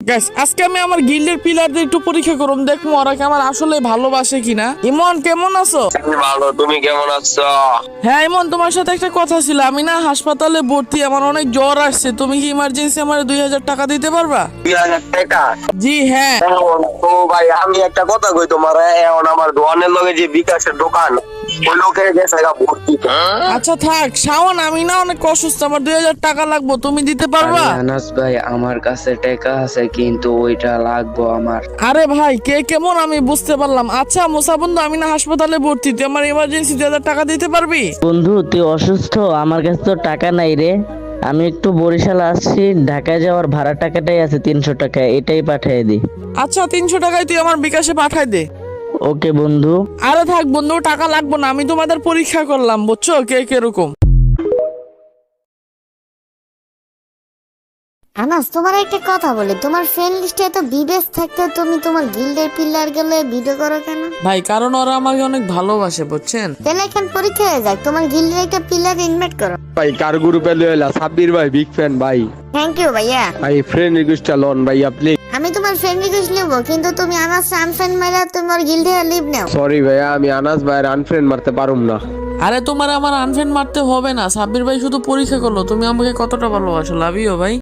Guys আজকে আমি আমার গিল্ডের পিলারদের একটু পরীক্ষা করুম, দেখবো ওরা কি আমার আসলে ভালোবাসে কিনা। ইমন কেমন আছো? ভালো, তুমি কেমন আছো? হ্যাঁ ইমন, তোমার সাথে একটা কথা ছিল। আমি না হাসপাতালে ভর্তি, আমার অনেক জ্বর আসছে। তুমি কি ইমার্জেন্সি আমার 2000 টাকা দিতে পারবা? 2000 টাকা? জি হ্যাঁ। তো ভাই আমি একটা কথা কই তোমার, এখন আমার দোকানের লগে যে বিকাশের দোকান, ওই লোকের গেছে ভর্তি। আচ্ছা থাক শাওন, আমি না অনেক অসুস্থ, আমার 2000 টাকা লাগবে, তুমি দিতে পারবা? আনাস ভাই, আমার কাছে টাকা আছে কিন্তু ওইটা লাগবো আমার। আরে ভাই কে কেমন আমি বুঝতে পারলাম। আচ্ছা মুসা বন্ধু, আমি না হাসপাতালে ভর্তি, তুই আমার ইমার্জেন্সি 2000 টাকা দিতে পারবি? বন্ধু তুই অসুস্থ, আমার কাছে তো টাকা নাই রে। আমি একটু বরিশাল আসছি, ঢাকায় যাওয়ার ভাড়া টাকাটাই আছে 300 টাকা, এটাই পাঠিয়ে দি। আচ্ছা 300 টাকায় তুই আমার বিকাশে পাঠাই দে। ওকে বন্ধু। আরে থাক বন্ধু, টাকা লাগবে না, আমি তোমাদের পরীক্ষা করলাম, বুঝছো কে কিরকম। আনাস, তোমার একটা কথা বলি, তোমার ফ্রেন্ড লিস্টে এত বিবেস থাকতে তুমি তোমার গিল্ডের পিলার গেলে ভিডিও করো কেন? ভাই কারণ ওরা আমাকে অনেক ভালোবাসে, বুঝছেন। তাহলে এখন পরীক্ষা হয়ে যাক, তোমার গিল্ডের একটা পিলার ইনভাইট করো। ভাই কার গ্রুপে লইলা? সাব্বির ভাই বিগ ফ্যান ভাই। থ্যাংক ইউ ভাইয়া। ভাই ফ্রেন্ড রিকোয়েস্টটা লন ভাইয়া প্লিজ। আমি তোমার ফ্রেন্ড রিকোয়েস্ট নেবো, কিন্তু তুমি আনাস আনফ্রেন্ড মাইরা তোমার গিল্ডে লিভ নাও। সরি ভাইয়া, আমি আনাস ভাইয়ের আনফ্রেন্ড মারতে পারুম না। আরে তোমার আমার আনফ্রেন্ড মারতে হবে না, সাব্বির ভাই শুধু পরীক্ষা করলো তুমি আমাকে কতটা ভালোবাসো। লাভ ইউ ভাই।